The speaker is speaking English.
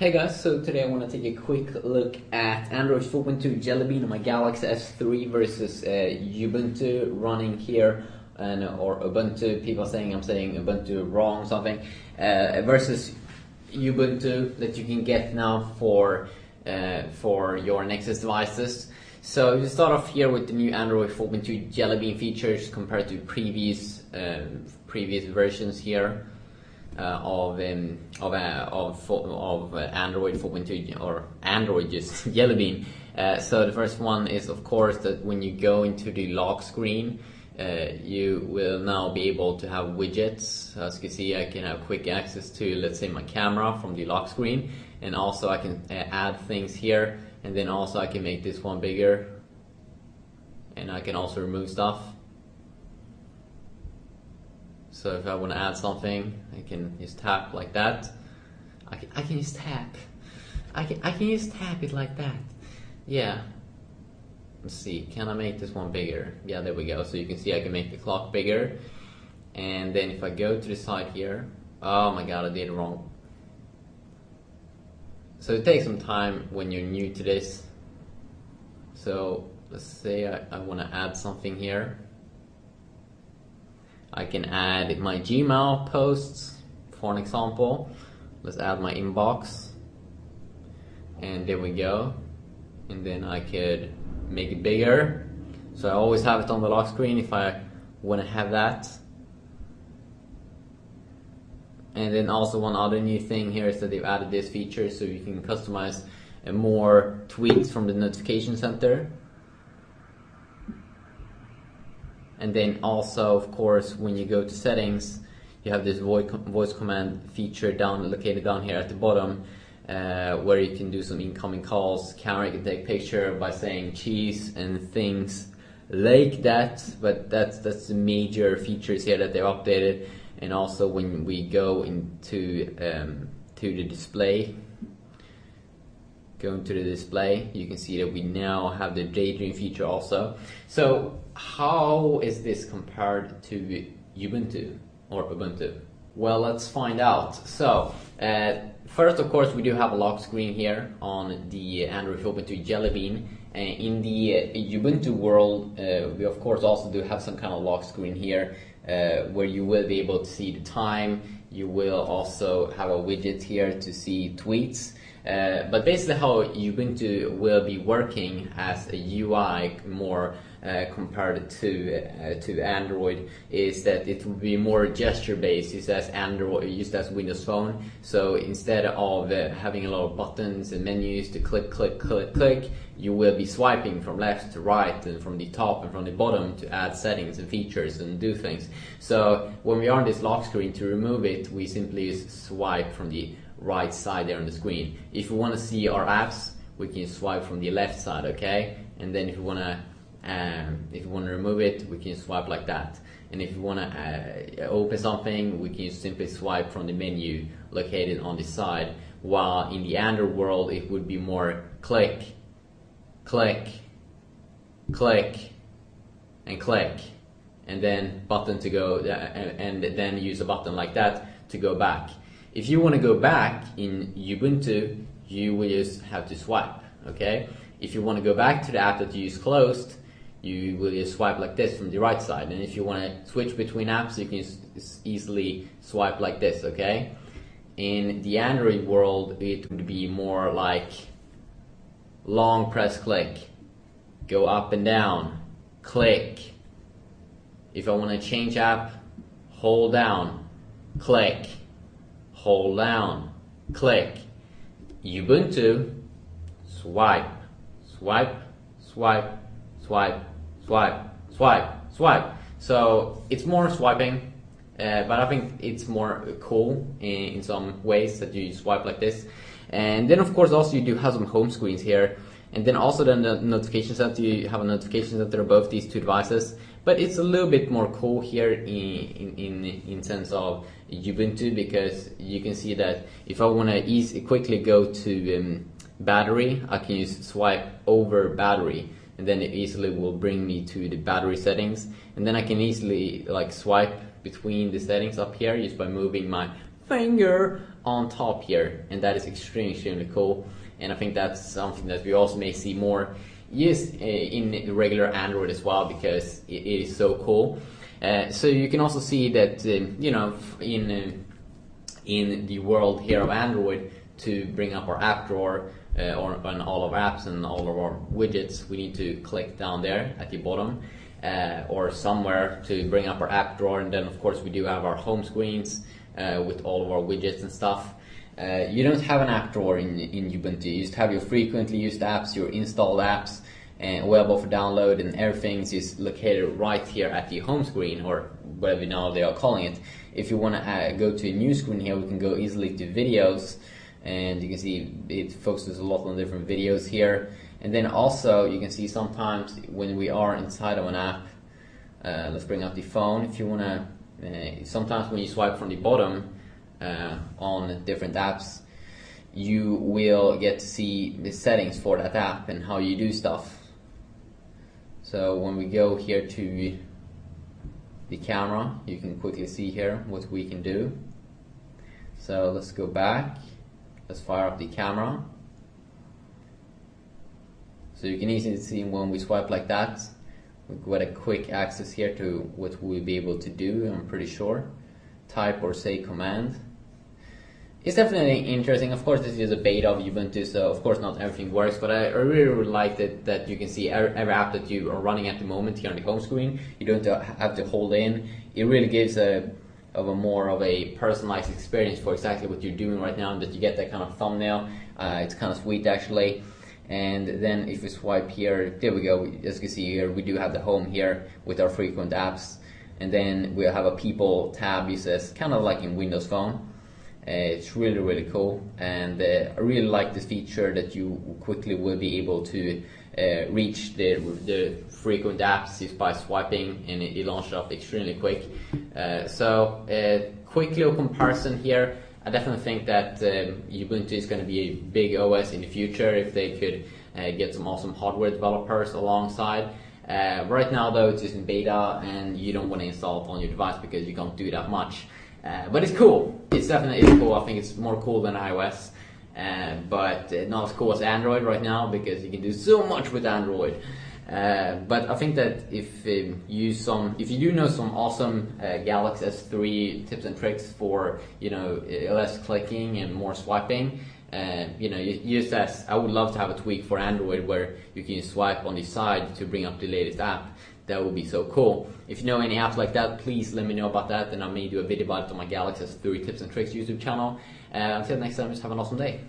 Hey guys, so today I want to take a quick look at Android 4.2 Jelly Bean on my Galaxy S3 versus Ubuntu running here, or Ubuntu. People are saying I'm saying Ubuntu wrong, something, versus Ubuntu that you can get now for your Nexus devices. So you start off here with the new Android 4.2 Jelly Bean features compared to previous versions here. Of Android 4.2 or Android just Jelly Bean. So the first one is, of course, that when you go into the lock screen, you will now be able to have widgets. As you can see, I can have quick access to, let's say, my camera from the lock screen, and also I can add things here, and then also I can make this one bigger, and I can also remove stuff. So if I want to add something, I can just tap like that. I can just tap. I can just tap it like that. Yeah. Let's see. Can I make this one bigger? Yeah, there we go. So you can see I can make the clock bigger. And then if I go to the side here, oh my god, I did it wrong. So it takes some time when you're new to this. So let's say I want to add something here. I can add my Gmail posts, for an example. Let's add my inbox. And there we go. And then I could make it bigger. So I always have it on the lock screen if I want to have that. And then also one other new thing here is that they've added this feature so you can customize more tweets from the notification center. And then also, of course, when you go to settings, you have this voice command feature located down here at the bottom, where you can do some incoming calls. Camera can take picture by saying cheese and things like that. But that's the major features here that they've updated. And also when we go into to the display, you can see that we now have the daydream feature also. So how is this compared to Ubuntu or Ubuntu? Well, let's find out. So first, of course, we do have a lock screen here on the Android 4.2 Jelly Bean. In the Ubuntu world, we of course also do have some kind of lock screen here, where you will be able to see the time. You will also have a widget here to see tweets. But basically how Ubuntu will be working as a UI more compared to Android is that it will be more gesture based, used as Windows Phone. So instead of having a lot of buttons and menus to click, you will be swiping from left to right and from the top and from the bottom to add settings and features and do things. So when we are on this lock screen, to remove it, we simply use swipe from the right side there on the screen. If we want to see our apps, we can swipe from the left side, okay? And then if you want to remove it, we can swipe like that. And if you want to open something, we can simply swipe from the menu located on the side. While in the Android world, it would be more click, click, click, and click, and then button to go, and then use a button like that to go back. If you want to go back in Ubuntu, you will just have to swipe, okay? If you want to go back to the app that you use closed, you will just swipe like this from the right side. And if you want to switch between apps, you can easily swipe like this, okay? In the Android world, it would be more like long press click, go up and down, click. If I want to change app, hold down, click, hold down, click. Ubuntu, swipe, swipe, swipe, swipe, swipe, swipe, swipe. So it's more swiping, but I think it's more cool in some ways that you swipe like this. And then of course also you do have some home screens here. And then also then the notification center, you have a notification center of both these two devices. But it's a little bit more cool here in sense of Ubuntu, because you can see that if I want to quickly go to battery, I can use swipe over battery, and then it easily will bring me to the battery settings. And then I can easily like swipe between the settings up here just by moving my finger on top here, and that is extremely cool. And I think that's something that we also may see more used in regular Android as well, because it is so cool. So you can also see that you know, in the world here of Android, to bring up our app drawer or on all of our apps and all of our widgets, we need to click down there at the bottom or somewhere to bring up our app drawer. And then of course we do have our home screens with all of our widgets and stuff. You don't have an app drawer in Ubuntu. You just have your frequently used apps, your installed apps, and available for download, and everything is located right here at the home screen, or whatever now they are calling it. If you want to go to a new screen here, we can go easily to videos, and you can see it focuses a lot on different videos here. And then also you can see sometimes when we are inside of an app, let's bring up the phone. If you want to, sometimes when you swipe from the bottom on different apps, you will get to see the settings for that app and how you do stuff. So when we go here to the camera, you can quickly see here what we can do. So let's go back, let's fire up the camera. So you can easily see when we swipe like that, we've got a quick access here to what we'll be able to do, I'm pretty sure. Type or say command. It's definitely interesting. Of course, this is a beta of Ubuntu, so of course not everything works, but I really like that you can see every app that you are running at the moment here on the home screen. You don't have to hold in. It really gives more of a personalized experience for exactly what you're doing right now, and that you get that kind of thumbnail. It's kind of sweet actually. And then if we swipe here, there we go. As you can see here, we do have the home here with our frequent apps, and then we'll have a people tab. It says kind of like in Windows Phone. It's really cool, and I really like this feature that you quickly will be able to reach the frequent apps just by swiping, and it launched up extremely quick. So quick little comparison here. I definitely think that Ubuntu is going to be a big OS in the future if they could get some awesome hardware developers alongside. Right now though, it's just in beta, and you don't want to install it on your device because you can't do that much. But it's cool. It's definitely cool. I think it's more cool than iOS, but not as cool as Android right now, because you can do so much with Android. But I think that if you do know some awesome Galaxy S3 tips and tricks for, you know, less clicking and more swiping, you know, I would love to have a tweak for Android where you can swipe on the side to bring up the latest app. That would be so cool. If you know any apps like that, please let me know about that, and I may do a video about it on my Galaxy S3 tips and tricks YouTube channel. Until next time, just have an awesome day.